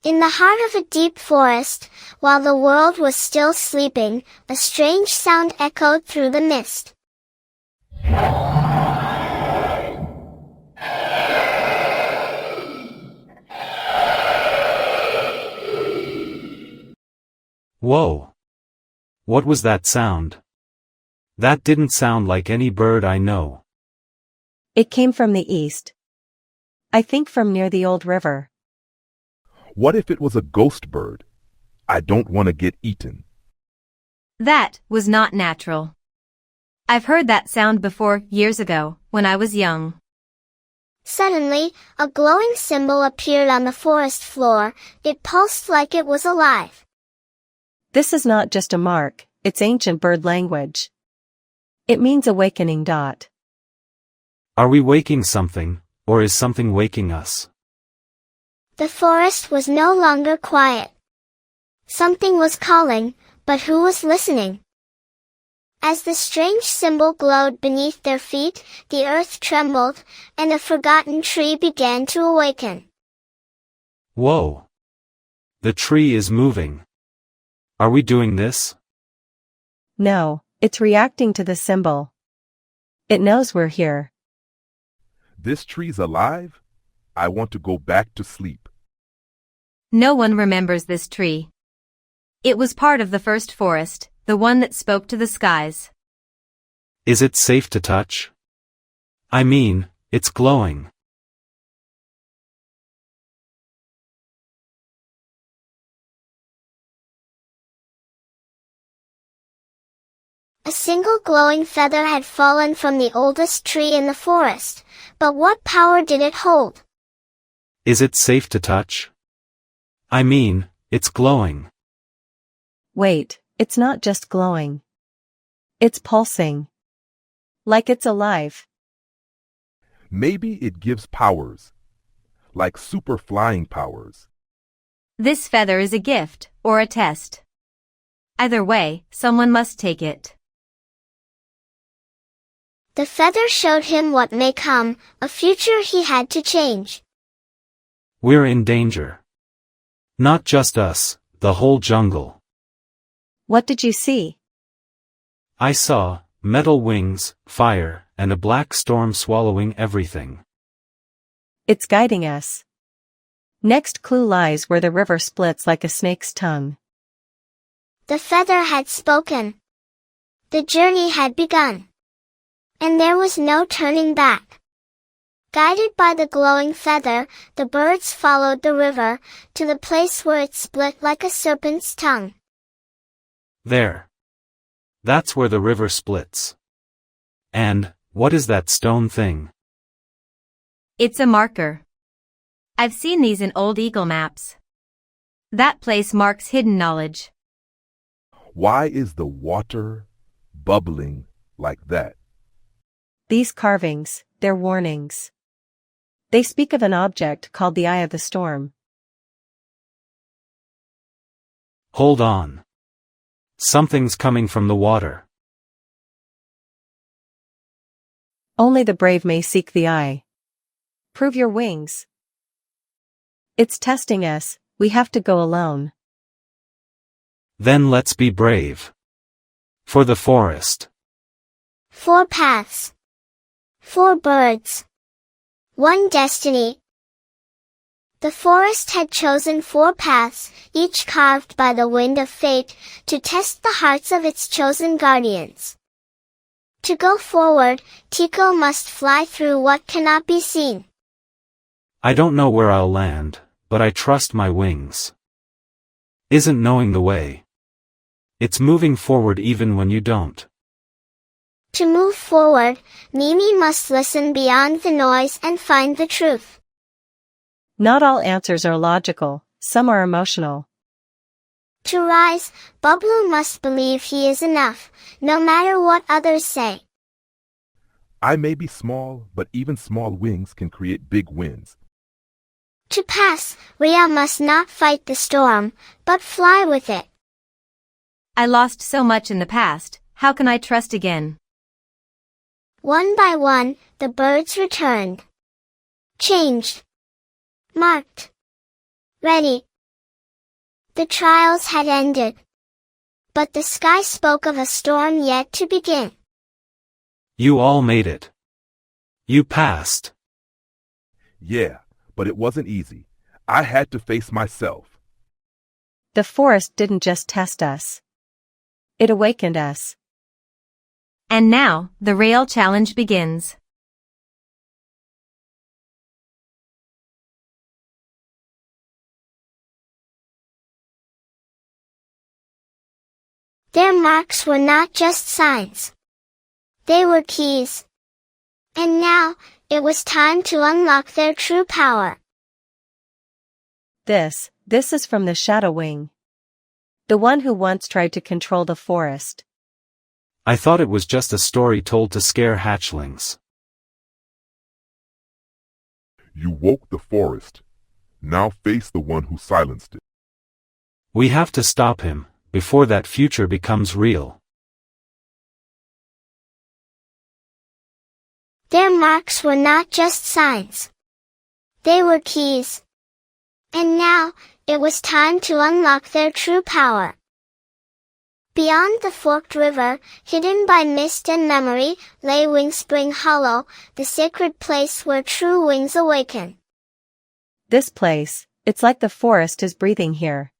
In the heart of a deep forest, while the world was still sleeping, a strange sound echoed through the mist. Whoa! What was that sound? That didn't sound like any bird I know. It came from the east. I think from near the old river. What if it was a ghost bird? I don't want to get eaten. That was not natural. I've heard that sound before, years ago, when I was young. Suddenly, a glowing symbol appeared on the forest floor. It pulsed like it was alive. This is not just a mark, it's ancient bird language. It means awakening. Are we waking something, or is something waking us? The forest was no longer quiet. Something was calling, but who was listening? As the strange symbol glowed beneath their feet, the earth trembled, and a forgotten tree began to awaken. Whoa! The tree is moving. Are we doing this? No, it's reacting to the symbol. It knows we're here. This tree's alive? I want to go back to sleep. No one remembers this tree. It was part of the first forest, the one that spoke to the skies. Is it safe to touch? I mean, it's glowing. A single glowing feather had fallen from the oldest tree in the forest, but what power did it hold? Is it safe to touch? I mean, it's glowing. Wait, it's not just glowing. It's pulsing. Like it's alive. Maybe it gives powers, like super flying powers. This feather is a gift, or a test. Either way, someone must take it. The feather showed him what may come, a future he had to change. We're in danger. Not just us, the whole jungle. What did you see? I saw metal wings, fire, and a black storm swallowing everything. It's guiding us. Next clue lies where the river splits like a snake's tongue. The feather had spoken. The journey had begun. And there was no turning back. Guided by the glowing feather, the birds followed the river, to the place where it split like a serpent's tongue. There. That's where the river splits. And, what is that stone thing? It's a marker. I've seen these in old eagle maps. That place marks hidden knowledge. Why is the water bubbling like that? These carvings, they're warnings. They speak of an object called the Eye of the Storm. Hold on. Something's coming from the water. Only the brave may seek the eye. Prove your wings. It's testing us, we have to go alone. Then let's be brave. For the forest. 4 paths. 4 birds. 1 destiny. The forest had chosen 4 paths, each carved by the wind of fate, to test the hearts of its chosen guardians. To go forward, Tico must fly through what cannot be seen. I don't know where I'll land, but I trust my wings. Isn't knowing the way. It's moving forward even when you don't. To move forward, Mimi must listen beyond the noise and find the truth. Not all answers are logical, some are emotional. To rise, Bublu must believe he is enough, no matter what others say. I may be small, but even small wings can create big winds. To pass, Ria must not fight the storm, but fly with it. I lost so much in the past, how can I trust again? One by one, the birds returned. Changed. Marked. Ready. The trials had ended. But the sky spoke of a storm yet to begin. You all made it. You passed. Yeah, but it wasn't easy. I had to face myself. The forest didn't just test us. It awakened us. And now, the real challenge begins. Their marks were not just signs. They were keys. And now, it was time to unlock their true power. This is from the Shadow Wing. The one who once tried to control the forest. I thought it was just a story told to scare hatchlings. You woke the forest. Now face the one who silenced it. We have to stop him, before that future becomes real. Their marks were not just signs. They were keys. And now, it was time to unlock their true power. Beyond the forked river, hidden by mist and memory, lay Wingspring Hollow, the sacred place where true wings awaken. This place, it's like the forest is breathing here.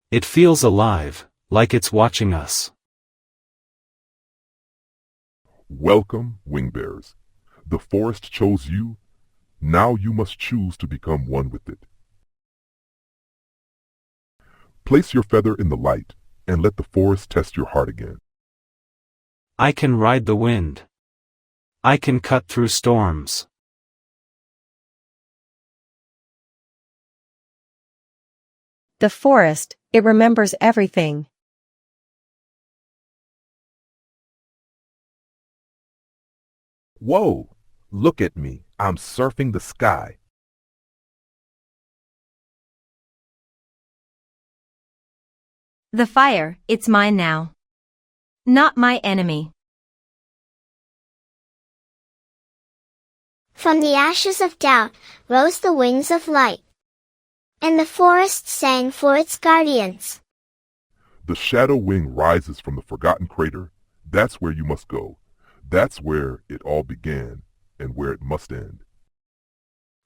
It feels alive, like it's watching us. Welcome, wingbearers. The forest chose you. Now you must choose to become one with it. Place your feather in the light, and let the forest test your heart again. I can ride the wind. I can cut through storms. The forest, it remembers everything. Whoa! Look at me. I'm surfing the sky. The fire, it's mine now. Not my enemy. From the ashes of doubt, rose the wings of light. And the forest sang for its guardians. The shadow wing rises from the forgotten crater. That's where you must go. That's where it all began, and where it must end.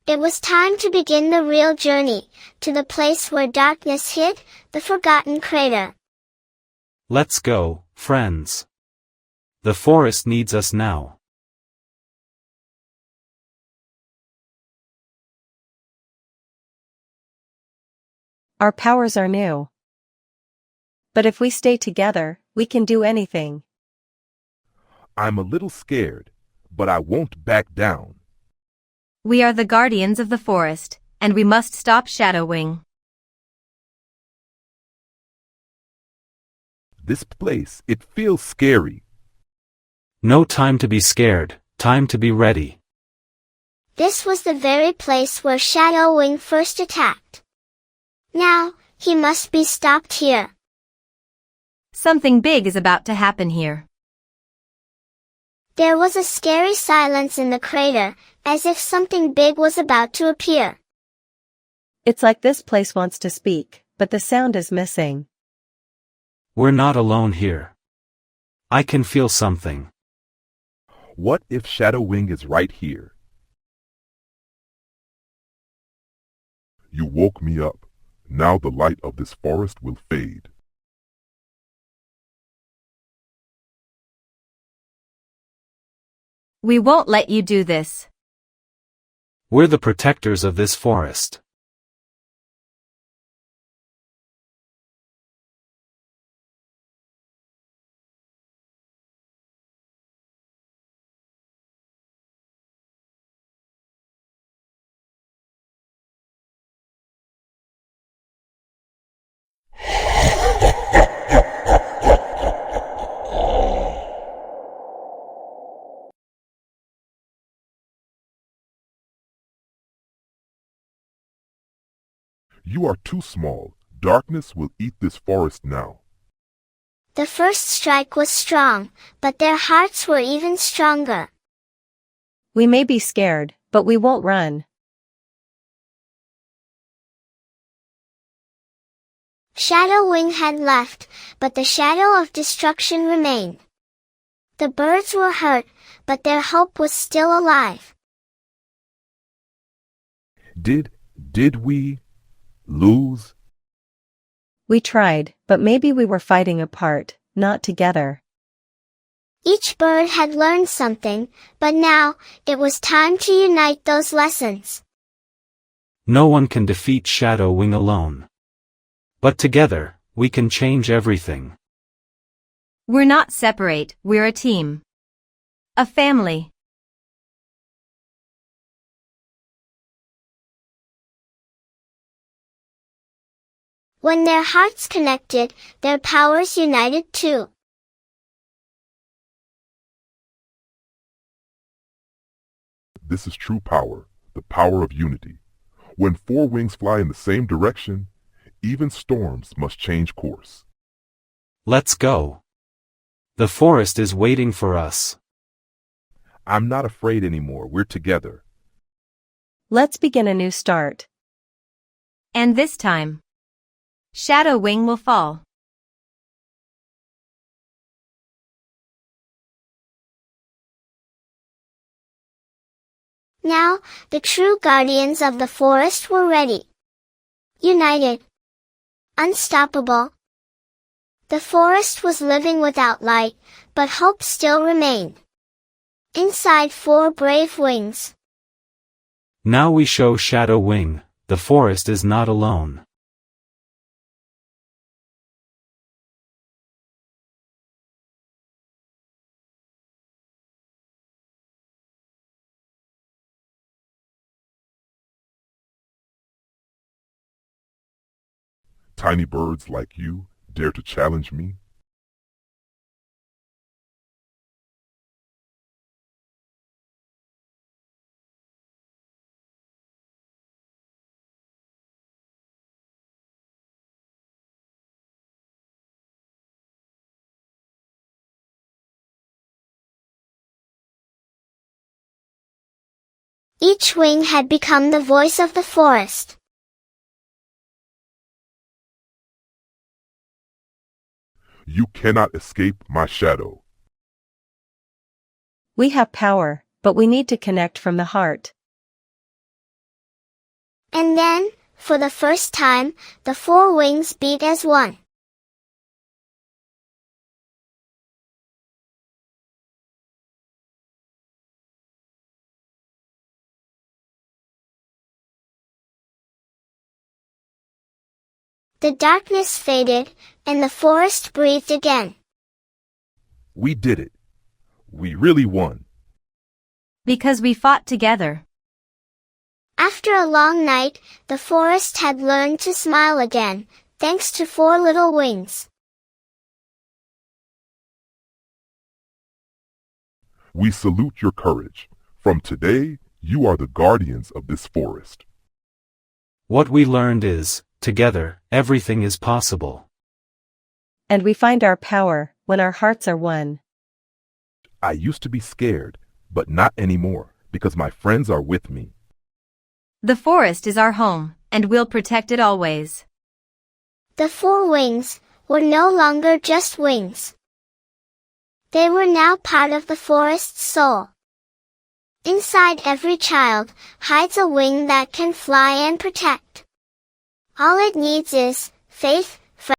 It was time to begin the real journey, to the place where darkness hid, the forgotten crater. Let's go, friends. The forest needs us now. Our powers are new. But if we stay together, we can do anything. I'm a little scared, but I won't back down. We are the guardians of the forest, and we must stop Shadowwing. This place, it feels scary. No time to be scared, time to be ready. This was the very place where Shadowwing first attacked. Now, he must be stopped here. Something big is about to happen here. There was a scary silence in the crater, as if something big was about to appear. It's like this place wants to speak, but the sound is missing. We're not alone here. I can feel something. What if Shadowwing is right here? You woke me up. Now the light of this forest will fade. We won't let you do this. We're the protectors of this forest. You are too small. Darkness will eat this forest now. The first strike was strong, but their hearts were even stronger. We may be scared, but we won't run. Shadow Wing had left, but the shadow of destruction remained. The birds were hurt, but their hope was still alive. Did we lose? We tried, but maybe we were fighting apart, not together. Each bird had learned something, but now, it was time to unite those lessons. No one can defeat Shadow Wing alone. But together, we can change everything. We're not separate, we're a team. A family. When their hearts connected, their powers united too. This is true power, the power of unity. When four wings fly in the same direction, even storms must change course. Let's go. The forest is waiting for us. I'm not afraid anymore. We're together. Let's begin a new start. And this time, Shadow Wing will fall. Now, the true guardians of the forest were ready. United. Unstoppable. The forest was living without light, but hope still remained. Inside four brave wings. Now we show Shadow Wing, the forest is not alone. Tiny birds like you dare to challenge me? Each wing had become the voice of the forest. You cannot escape my shadow. We have power, but we need to connect from the heart. And then, for the first time, the four wings beat as one. The darkness faded, and the forest breathed again. We did it. We really won. Because we fought together. After a long night, the forest had learned to smile again, thanks to four little wings. We salute your courage. From today, you are the guardians of this forest. What we learned is, together, everything is possible. And we find our power when our hearts are one. I used to be scared, but not anymore, because my friends are with me. The forest is our home, and we'll protect it always. The four wings were no longer just wings. They were now part of the forest's soul. Inside every child hides a wing that can fly and protect. All it needs is faith,